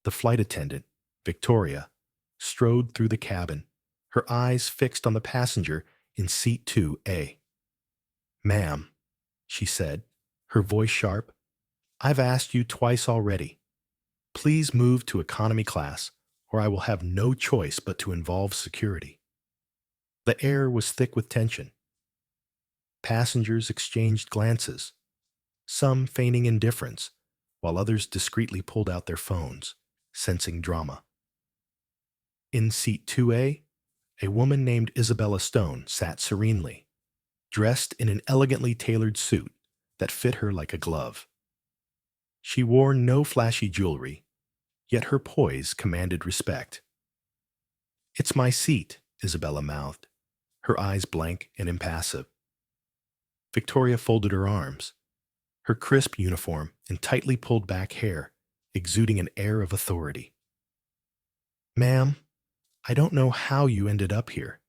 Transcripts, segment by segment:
The flight attendant, Victoria, strode through the cabin, her eyes fixed on the passenger in seat 2A. "Ma'am," she said, her voice sharp, "I've asked you twice already. Please move to economy class, or I will have no choice but to involve security." The air was thick with tension. Passengers exchanged glances, some feigning indifference, while others discreetly pulled out their phones, sensing drama. In seat 2A, a woman named Isabella Stone sat serenely, dressed in an elegantly tailored suit that fit her like a glove. She wore no flashy jewelry, yet her poise commanded respect. "It's my seat," Isabella mouthed, her eyes blank and impassive. Victoria folded her arms, her crisp uniform and tightly pulled back hair exuding an air of authority. "Ma'am, I don't know how you ended up here,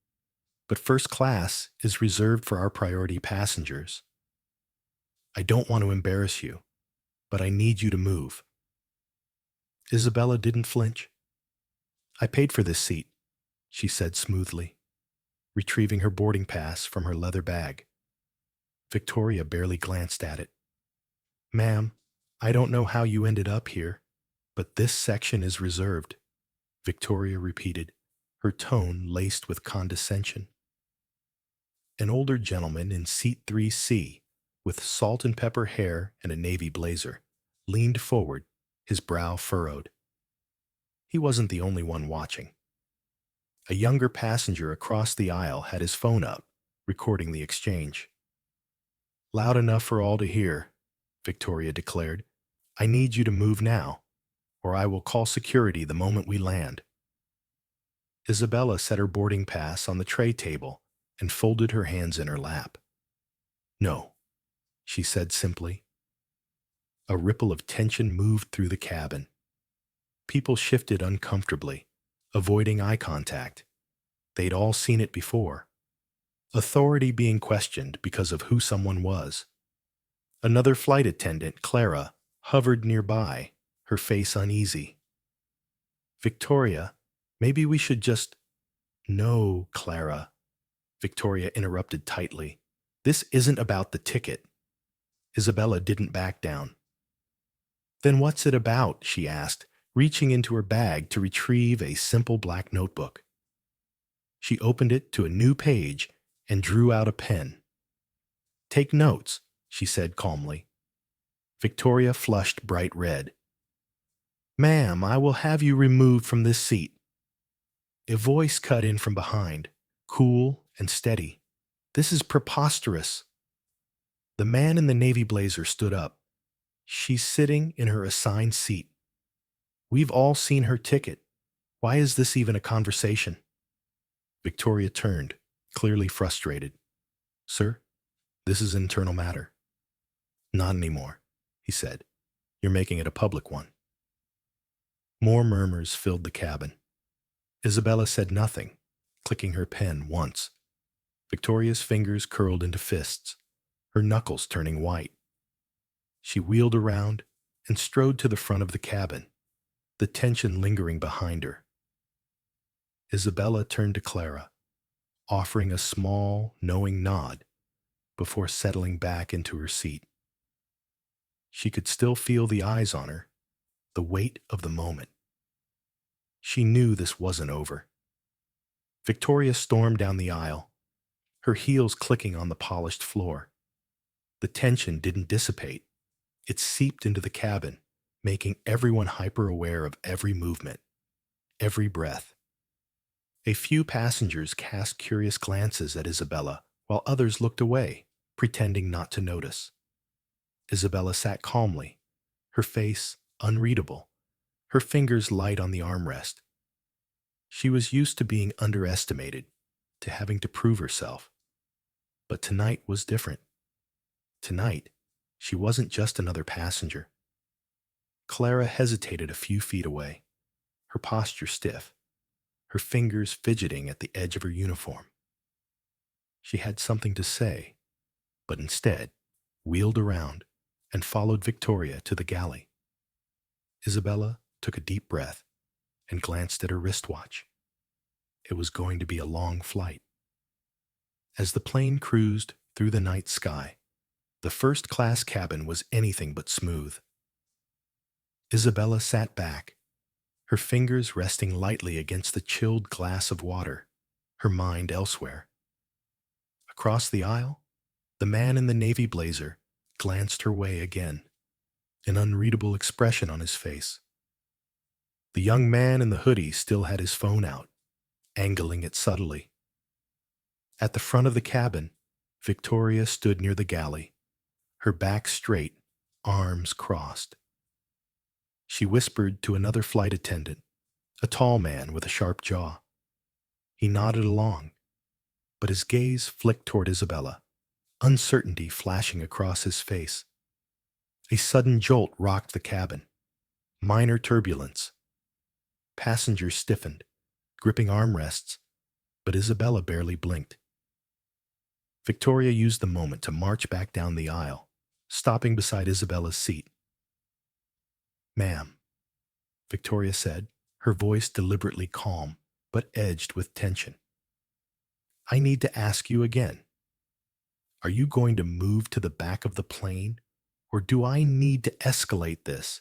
but first class is reserved for our priority passengers. I don't want to embarrass you, but I need you to move." Isabella didn't flinch. "I paid for this seat," she said smoothly, retrieving her boarding pass from her leather bag. Victoria barely glanced at it. "Ma'am, I don't know how you ended up here, but this section is reserved," Victoria repeated, her tone laced with condescension. An older gentleman in seat 3C, with salt and pepper hair and a navy blazer, leaned forward, his brow furrowed. He wasn't the only one watching. A younger passenger across the aisle had his phone up, recording the exchange. "Loud enough for all to hear," Victoria declared. "I need you to move now, or I will call security the moment we land." Isabella set her boarding pass on the tray table and folded her hands in her lap. "No," she said simply. A ripple of tension moved through the cabin. People shifted uncomfortably, avoiding eye contact. They'd all seen it before. Authority being questioned because of who someone was. Another flight attendant, Clara, hovered nearby, her face uneasy. "Victoria, maybe we should just—" "No, Clara," Victoria interrupted tightly. "This isn't about the ticket." Isabella didn't back down. "Then what's it about?" she asked, reaching into her bag to retrieve a simple black notebook. She opened it to a new page and drew out a pen. "Take notes," she said calmly. Victoria flushed bright red. "Ma'am, I will have you removed from this seat." A voice cut in from behind, cool and steady. "This is preposterous." The man in the navy blazer stood up. "She's sitting in her assigned seat. We've all seen her ticket. Why is this even a conversation?" Victoria turned, clearly frustrated. "Sir, this is an internal matter." "Not anymore," he said. "You're making it a public one." More murmurs filled the cabin. Isabella said nothing, clicking her pen once. Victoria's fingers curled into fists, her knuckles turning white. She wheeled around and strode to the front of the cabin, the tension lingering behind her. Isabella turned to Clara, offering a small, knowing nod before settling back into her seat. She could still feel the eyes on her, the weight of the moment. She knew this wasn't over. Victoria stormed down the aisle, her heels clicking on the polished floor. The tension didn't dissipate. It seeped into the cabin, making everyone hyper-aware of every movement, every breath. A few passengers cast curious glances at Isabella, while others looked away, pretending not to notice. Isabella sat calmly, her face unreadable, her fingers light on the armrest. She was used to being underestimated, to having to prove herself. But tonight was different. Tonight, she wasn't just another passenger. Clara hesitated a few feet away, her posture stiff, her fingers fidgeting at the edge of her uniform. She had something to say, but instead wheeled around and followed Victoria to the galley. Isabella took a deep breath and glanced at her wristwatch. It was going to be a long flight. As the plane cruised through the night sky, the first-class cabin was anything but smooth. Isabella sat back, her fingers resting lightly against the chilled glass of water, her mind elsewhere. Across the aisle, the man in the navy blazer glanced her way again, an unreadable expression on his face. The young man in the hoodie still had his phone out, angling it subtly. At the front of the cabin, Victoria stood near the galley, her back straight, arms crossed. She whispered to another flight attendant, a tall man with a sharp jaw. He nodded along, but his gaze flicked toward Isabella, uncertainty flashing across his face. A sudden jolt rocked the cabin. Minor turbulence. Passengers stiffened, gripping armrests, but Isabella barely blinked. Victoria used the moment to march back down the aisle, stopping beside Isabella's seat. "Ma'am," Victoria said, her voice deliberately calm, but edged with tension. "I need to ask you again. Are you going to move to the back of the plane, or do I need to escalate this?"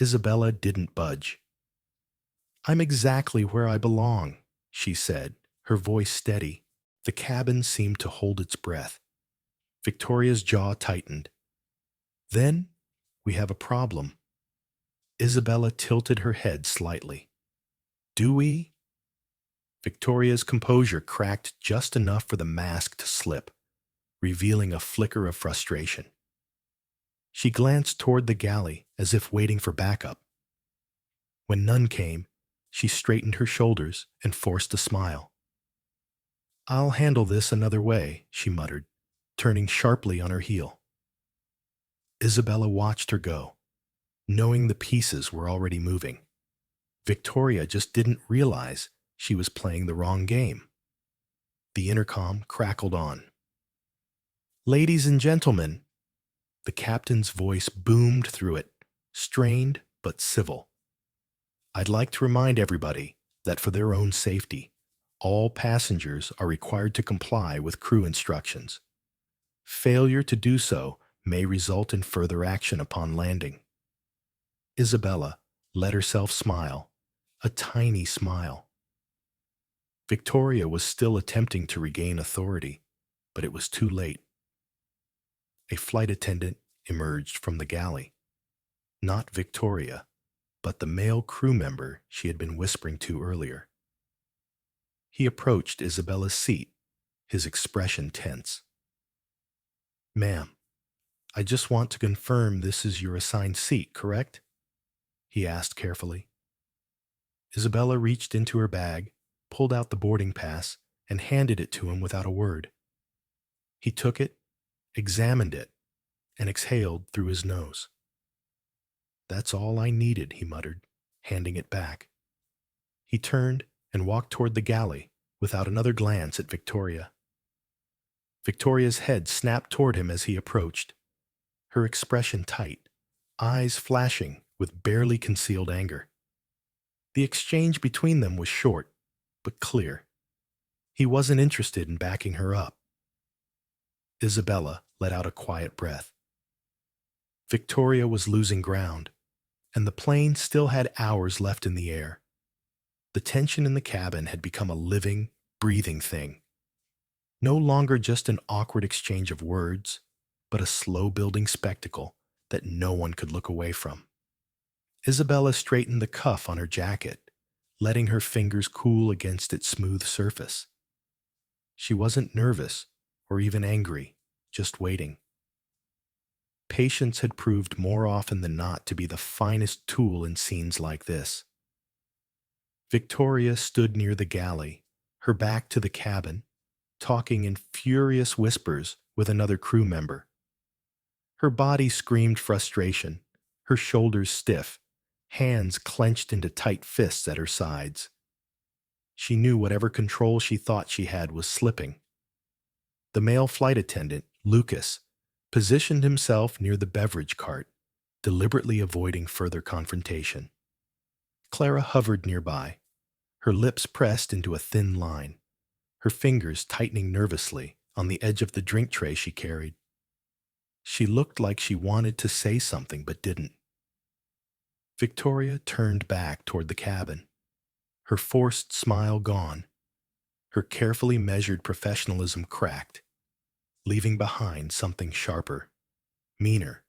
Isabella didn't budge. "I'm exactly where I belong," she said, her voice steady. The cabin seemed to hold its breath. Victoria's jaw tightened. "Then we have a problem." Isabella tilted her head slightly. "Do we?" Victoria's composure cracked just enough for the mask to slip, revealing a flicker of frustration. She glanced toward the galley as if waiting for backup. When none came, she straightened her shoulders and forced a smile. "I'll handle this another way," she muttered, turning sharply on her heel. Isabella watched her go, knowing the pieces were already moving. Victoria just didn't realize she was playing the wrong game. The intercom crackled on. "Ladies and gentlemen," the captain's voice boomed through it, strained but civil. "I'd like to remind everybody that for their own safety, all passengers are required to comply with crew instructions. Failure to do so may result in further action upon landing." Isabella let herself smile, a tiny smile. Victoria was still attempting to regain authority, but it was too late. A flight attendant emerged from the galley. Not Victoria, but the male crew member she had been whispering to earlier. He approached Isabella's seat, his expression tense. "Ma'am, I just want to confirm this is your assigned seat, correct?" he asked carefully. Isabella reached into her bag, pulled out the boarding pass, and handed it to him without a word. He took it, examined it, and exhaled through his nose. "That's all I needed," he muttered, handing it back. He turned and walked toward the galley without another glance at Victoria. Victoria's head snapped toward him as he approached, her expression tight, eyes flashing with barely concealed anger. The exchange between them was short, but clear. He wasn't interested in backing her up. Isabella let out a quiet breath. Victoria was losing ground, and the plane still had hours left in the air. The tension in the cabin had become a living, breathing thing. No longer just an awkward exchange of words, but a slow-building spectacle that no one could look away from. Isabella straightened the cuff on her jacket, letting her fingers cool against its smooth surface. She wasn't nervous or even angry, just waiting. Patience had proved more often than not to be the finest tool in scenes like this. Victoria stood near the galley, her back to the cabin, talking in furious whispers with another crew member. Her body screamed frustration, her shoulders stiff, hands clenched into tight fists at her sides. She knew whatever control she thought she had was slipping. The male flight attendant, Lucas, positioned himself near the beverage cart, deliberately avoiding further confrontation. Clara hovered nearby, her lips pressed into a thin line, her fingers tightening nervously on the edge of the drink tray she carried. She looked like she wanted to say something but didn't. Victoria turned back toward the cabin, her forced smile gone, her carefully measured professionalism cracked, leaving behind something sharper, meaner.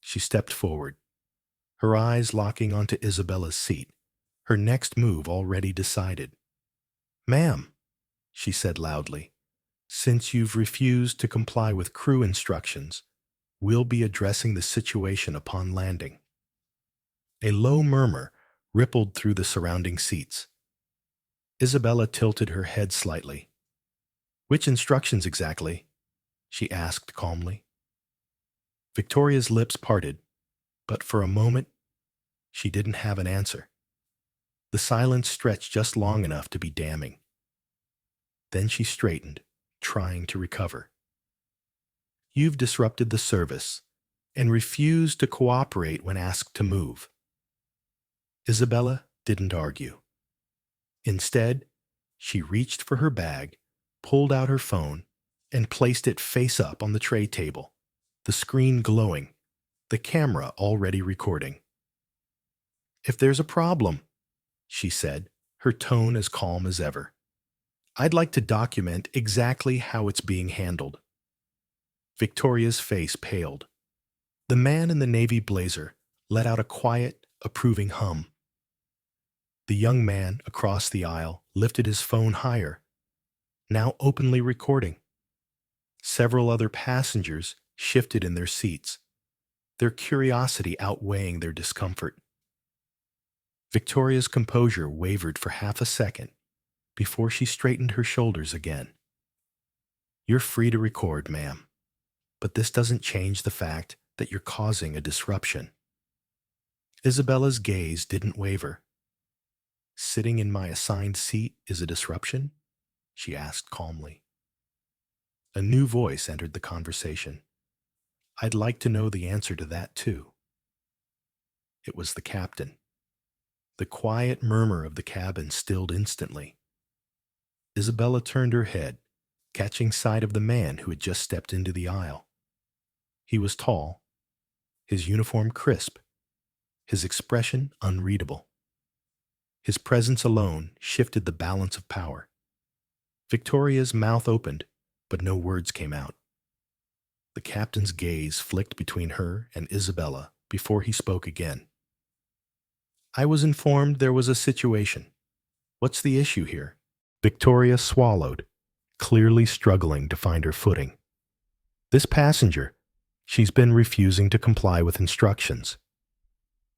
She stepped forward, her eyes locking onto Isabella's seat, her next move already decided. "Ma'am," she said loudly, "since you've refused to comply with crew instructions, we'll be addressing the situation upon landing." A low murmur rippled through the surrounding seats. Isabella tilted her head slightly. "Which instructions exactly?" she asked calmly. Victoria's lips parted, but for a moment, she didn't have an answer. The silence stretched just long enough to be damning. Then she straightened, trying to recover. "You've disrupted the service and refused to cooperate when asked to move." Isabella didn't argue. Instead, she reached for her bag, pulled out her phone, and placed it face up on the tray table, the screen glowing, the camera already recording. "If there's a problem," she said, her tone as calm as ever, "I'd like to document exactly how it's being handled." Victoria's face paled. The man in the navy blazer let out a quiet, approving hum. The young man across the aisle lifted his phone higher, now openly recording. Several other passengers shifted in their seats, their curiosity outweighing their discomfort. Victoria's composure wavered for half a second before she straightened her shoulders again. "You're free to record, ma'am, but this doesn't change the fact that you're causing a disruption." Isabella's gaze didn't waver. "Sitting in my assigned seat is a disruption?" she asked calmly. A new voice entered the conversation. "I'd like to know the answer to that, too." It was the captain. The quiet murmur of the cabin stilled instantly. Isabella turned her head, catching sight of the man who had just stepped into the aisle. He was tall, his uniform crisp, his expression unreadable. His presence alone shifted the balance of power. Victoria's mouth opened, but no words came out. The captain's gaze flicked between her and Isabella before he spoke again. "I was informed there was a situation. What's the issue here?" Victoria swallowed, clearly struggling to find her footing. "This passenger, she's been refusing to comply with instructions."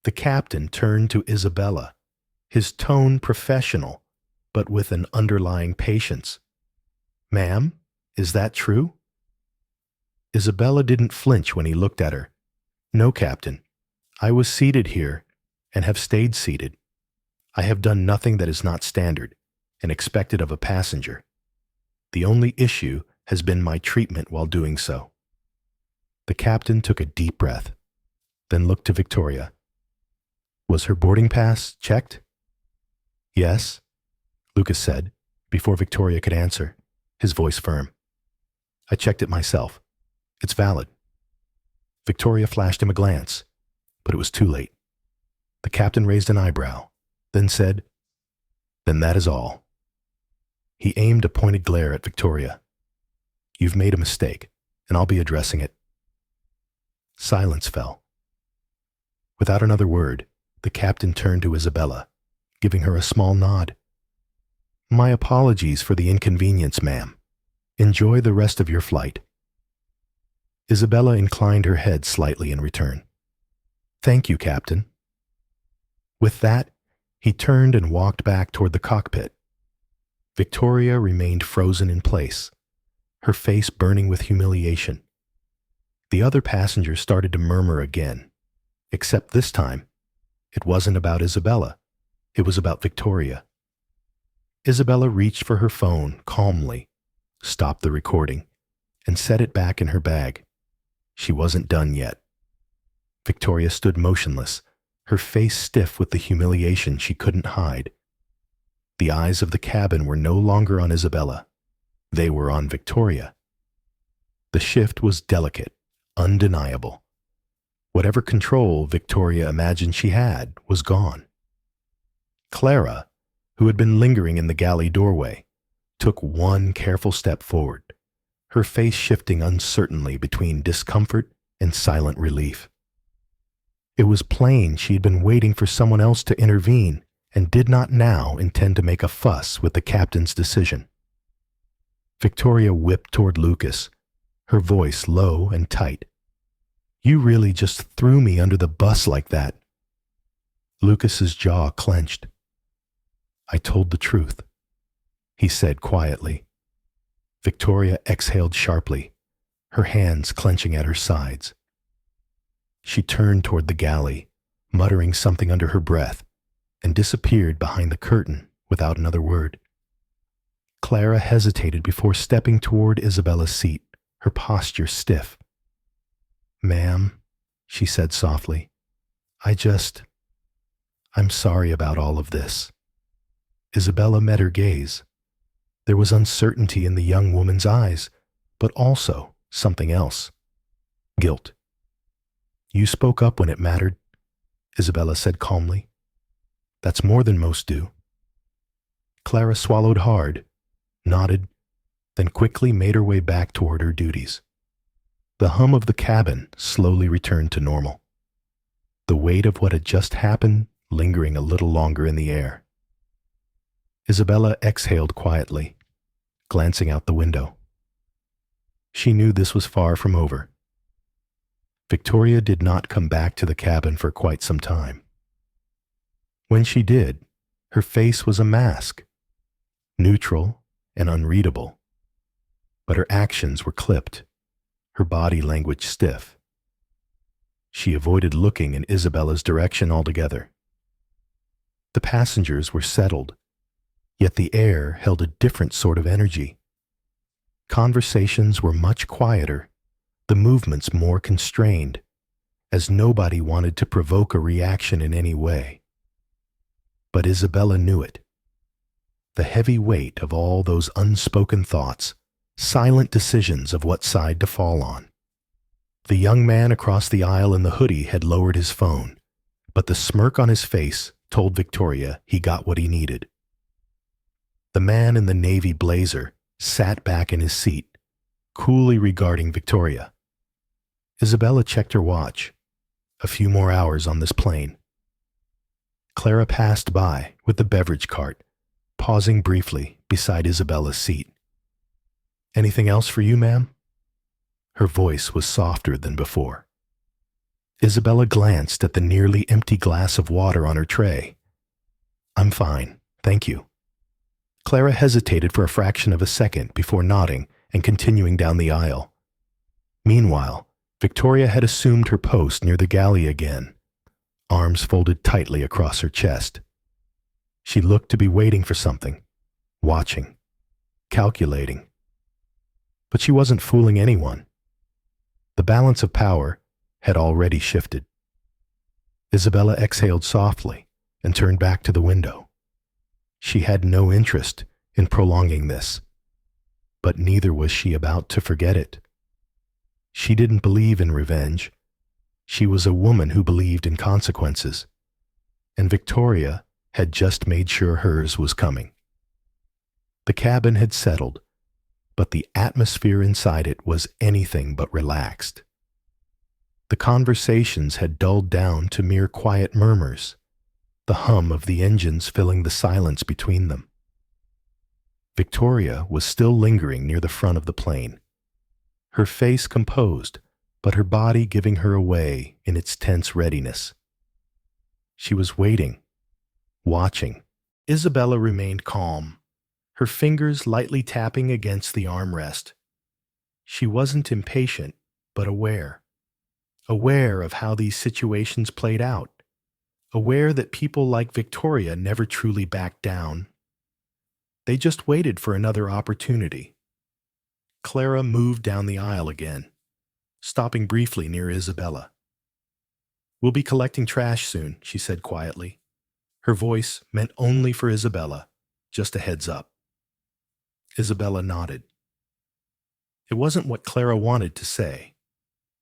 The captain turned to Isabella, his tone professional, but with an underlying patience. "Ma'am, is that true?" Isabella didn't flinch when he looked at her. "No, Captain. I was seated here and have stayed seated. I have done nothing that is not standard and expected of a passenger. The only issue has been my treatment while doing so." The captain took a deep breath, then looked to Victoria. "Was her boarding pass checked?" "Yes," Lucas said, before Victoria could answer, his voice firm. "I checked it myself. It's valid." Victoria flashed him a glance, but it was too late. The captain raised an eyebrow, then said, "Then that is all." He aimed a pointed glare at Victoria. "You've made a mistake, and I'll be addressing it." Silence fell. Without another word, the captain turned to Isabella, giving her a small nod. "My apologies for the inconvenience, ma'am. Enjoy the rest of your flight." Isabella inclined her head slightly in return. "Thank you, Captain." With that, he turned and walked back toward the cockpit. Victoria remained frozen in place, her face burning with humiliation. The other passengers started to murmur again, except this time, it wasn't about Isabella. It was about Victoria. Isabella reached for her phone calmly, stopped the recording, and set it back in her bag. She wasn't done yet. Victoria stood motionless, her face stiff with the humiliation she couldn't hide. The eyes of the cabin were no longer on Isabella. They were on Victoria. The shift was delicate, undeniable. Whatever control Victoria imagined she had was gone. Clara, who had been lingering in the galley doorway, took one careful step forward, her face shifting uncertainly between discomfort and silent relief. It was plain she had been waiting for someone else to intervene and did not now intend to make a fuss with the captain's decision. Victoria whipped toward Lucas, her voice low and tight. "You really just threw me under the bus like that." Lucas's jaw clenched. "I told the truth," he said quietly. Victoria exhaled sharply, her hands clenching at her sides. She turned toward the galley, muttering something under her breath, and disappeared behind the curtain without another word. Clara hesitated before stepping toward Isabella's seat, her posture stiff. "Ma'am," she said softly, I'm sorry about all of this." Isabella met her gaze. There was uncertainty in the young woman's eyes, but also something else. Guilt. "You spoke up when it mattered," Isabella said calmly. "That's more than most do." Clara swallowed hard, nodded, then quickly made her way back toward her duties. The hum of the cabin slowly returned to normal, the weight of what had just happened lingering a little longer in the air. Isabella exhaled quietly, glancing out the window. She knew this was far from over. Victoria did not come back to the cabin for quite some time. When she did, her face was a mask, neutral and unreadable. But her actions were clipped, her body language stiff. She avoided looking in Isabella's direction altogether. The passengers were settled, yet the air held a different sort of energy. Conversations were much quieter, the movements more constrained, as nobody wanted to provoke a reaction in any way. But Isabella knew it. The heavy weight of all those unspoken thoughts, silent decisions of what side to fall on. The young man across the aisle in the hoodie had lowered his phone, but the smirk on his face told Victoria he got what he needed. The man in the navy blazer sat back in his seat, coolly regarding Victoria. Isabella checked her watch. A few more hours on this plane. Clara passed by with the beverage cart, pausing briefly beside Isabella's seat. "Anything else for you, ma'am?" Her voice was softer than before. Isabella glanced at the nearly empty glass of water on her tray. "I'm fine, thank you." Clara hesitated for a fraction of a second before nodding and continuing down the aisle. Meanwhile, Victoria had assumed her post near the galley again, arms folded tightly across her chest. She looked to be waiting for something, watching, calculating. But she wasn't fooling anyone. The balance of power had already shifted. Isabella exhaled softly and turned back to the window. She had no interest in prolonging this, but neither was she about to forget it. She didn't believe in revenge. She was a woman who believed in consequences, and Victoria had just made sure hers was coming. The cabin had settled, but the atmosphere inside it was anything but relaxed. The conversations had dulled down to mere quiet murmurs, the hum of the engines filling the silence between them. Victoria was still lingering near the front of the plane, her face composed, but her body giving her away in its tense readiness. She was waiting, watching. Isabella remained calm, her fingers lightly tapping against the armrest. She wasn't impatient, but aware of how these situations played out, aware that people like Victoria never truly backed down. They just waited for another opportunity. Clara moved down the aisle again, stopping briefly near Isabella. We'll be collecting trash soon, she said quietly. Her voice meant only for Isabella, just a heads up. Isabella nodded. It wasn't what Clara wanted to say,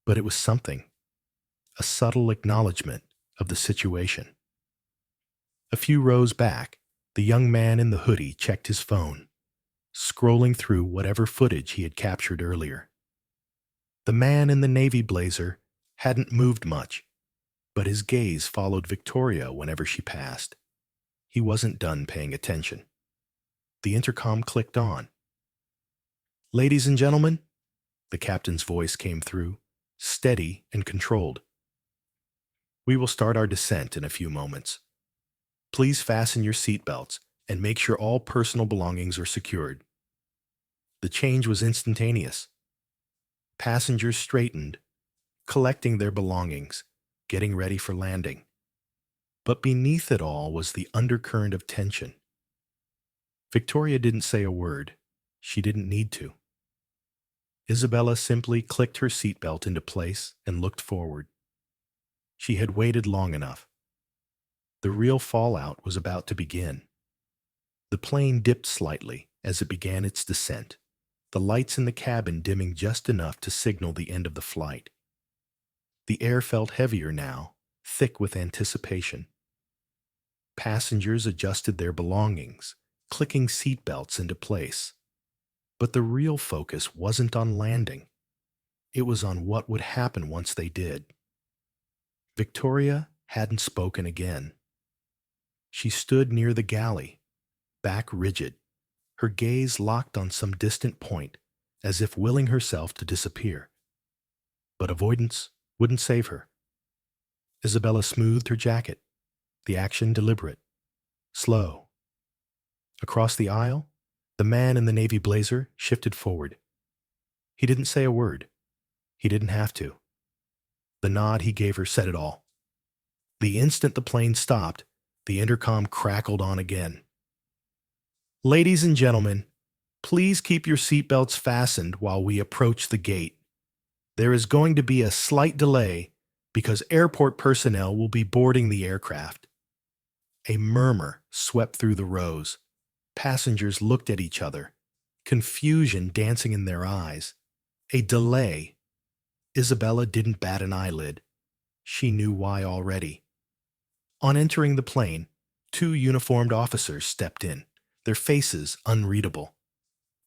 but it was something, a subtle acknowledgement of the situation. A few rows back, the young man in the hoodie checked his phone, scrolling through whatever footage he had captured earlier. The man in the navy blazer hadn't moved much, but his gaze followed Victoria whenever she passed. He wasn't done paying attention. The intercom clicked on. "Ladies and gentlemen," the captain's voice came through, steady and controlled. "We will start our descent in a few moments. Please fasten your seatbelts and make sure all personal belongings are secured." The change was instantaneous. Passengers straightened, collecting their belongings, getting ready for landing. But beneath it all was the undercurrent of tension. Victoria didn't say a word. She didn't need to. Isabella simply clicked her seatbelt into place and looked forward. She had waited long enough. The real fallout was about to begin. The plane dipped slightly as it began its descent, the lights in the cabin dimming just enough to signal the end of the flight. The air felt heavier now, thick with anticipation. Passengers adjusted their belongings, clicking seatbelts into place. But the real focus wasn't on landing. It was on what would happen once they did. Victoria hadn't spoken again. She stood near the galley, back rigid, her gaze locked on some distant point, as if willing herself to disappear. But avoidance wouldn't save her. Isabella smoothed her jacket, the action deliberate, slow. Across the aisle, the man in the navy blazer shifted forward. He didn't say a word. He didn't have to. The nod he gave her said it all. The instant the plane stopped, the intercom crackled on again. "Ladies and gentlemen, please keep your seatbelts fastened while we approach the gate. There is going to be a slight delay because airport personnel will be boarding the aircraft." A murmur swept through the rows. Passengers looked at each other, confusion dancing in their eyes. A delay. Isabella didn't bat an eyelid. She knew why already. On entering the plane, 2 uniformed officers stepped in, their faces unreadable.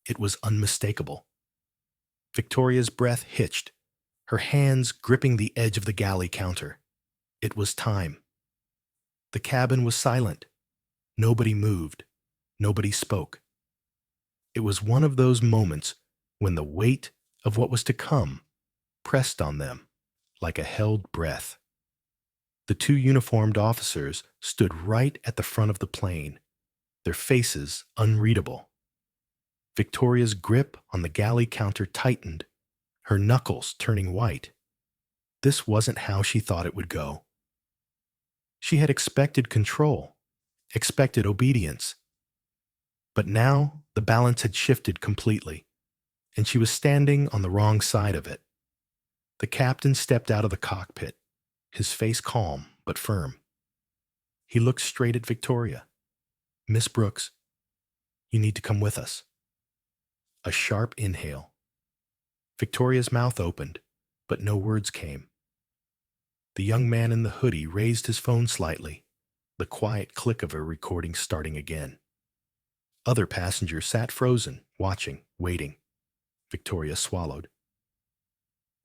It was unmistakable. Victoria's breath hitched, her hands gripping the edge of the galley counter. It was time. The cabin was silent. Nobody moved. Nobody spoke. It was one of those moments when the weight of what was to come pressed on them like a held breath. The 2 uniformed officers stood right at the front of the plane, their faces unreadable. Victoria's grip on the galley counter tightened, her knuckles turning white. This wasn't how she thought it would go. She had expected control, expected obedience. But now the balance had shifted completely, and she was standing on the wrong side of it. The captain stepped out of the cockpit, his face calm but firm. He looked straight at Victoria. "Miss Brooks, you need to come with us." A sharp inhale. Victoria's mouth opened, but no words came. The young man in the hoodie raised his phone slightly, the quiet click of a recording starting again. Other passengers sat frozen, watching, waiting. Victoria swallowed.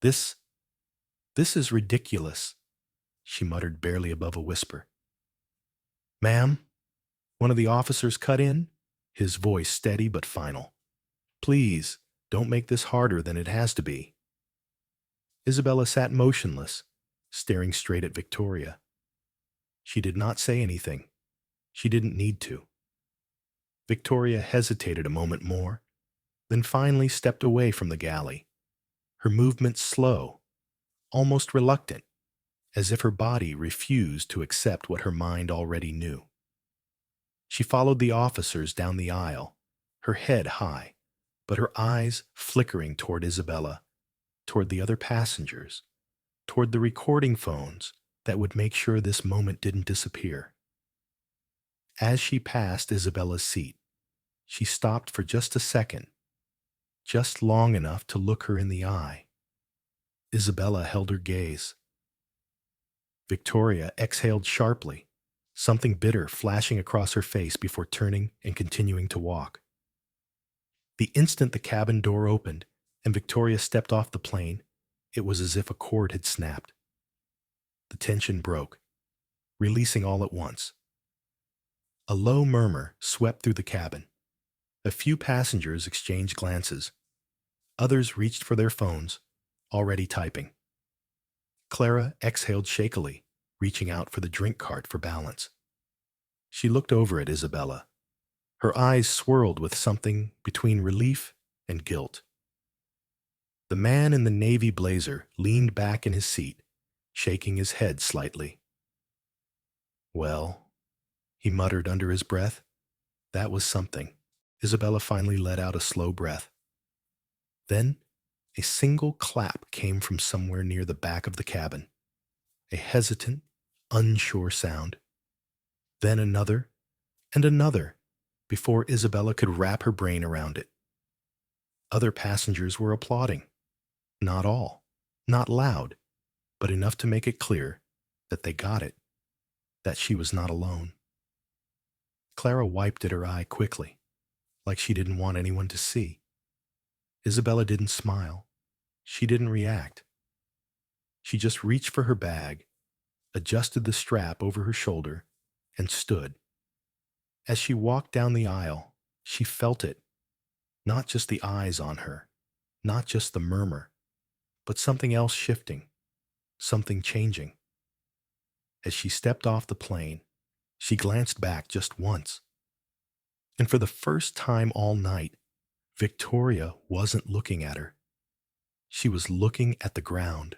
This is ridiculous," she muttered barely above a whisper. "Ma'am," one of the officers cut in, his voice steady but final. "Please, don't make this harder than it has to be." Isabella sat motionless, staring straight at Victoria. She did not say anything. She didn't need to. Victoria hesitated a moment more, then finally stepped away from the galley, her movements slow, almost reluctant, as if her body refused to accept what her mind already knew. She followed the officers down the aisle, her head high, but her eyes flickering toward Isabella, toward the other passengers, toward the recording phones, that would make sure this moment didn't disappear. As she passed Isabella's seat, she stopped for just a second, just long enough to look her in the eye. Isabella held her gaze. Victoria exhaled sharply, something bitter flashing across her face before turning and continuing to walk. The instant the cabin door opened and Victoria stepped off the plane, it was as if a cord had snapped. The tension broke, releasing all at once. A low murmur swept through the cabin. A few passengers exchanged glances. Others reached for their phones, already typing. Clara exhaled shakily, reaching out for the drink cart for balance. She looked over at Isabella. Her eyes swirled with something between relief and guilt. The man in the navy blazer leaned back in his seat, shaking his head slightly. "Well," he muttered under his breath. That was something. Isabella finally let out a slow breath. Then, a single clap came from somewhere near the back of the cabin. A hesitant, unsure sound. Then another, and another, before Isabella could wrap her brain around it. Other passengers were applauding. Not all, not loud, but enough to make it clear that they got it, that she was not alone. Clara wiped at her eye quickly, like she didn't want anyone to see. Isabella didn't smile. She didn't react. She just reached for her bag, adjusted the strap over her shoulder, and stood. As she walked down the aisle, she felt it. Not just the eyes on her, not just the murmur, but something else shifting, something changing. As she stepped off the plane, she glanced back just once. And for the first time all night, Victoria wasn't looking at her. She was looking at the ground.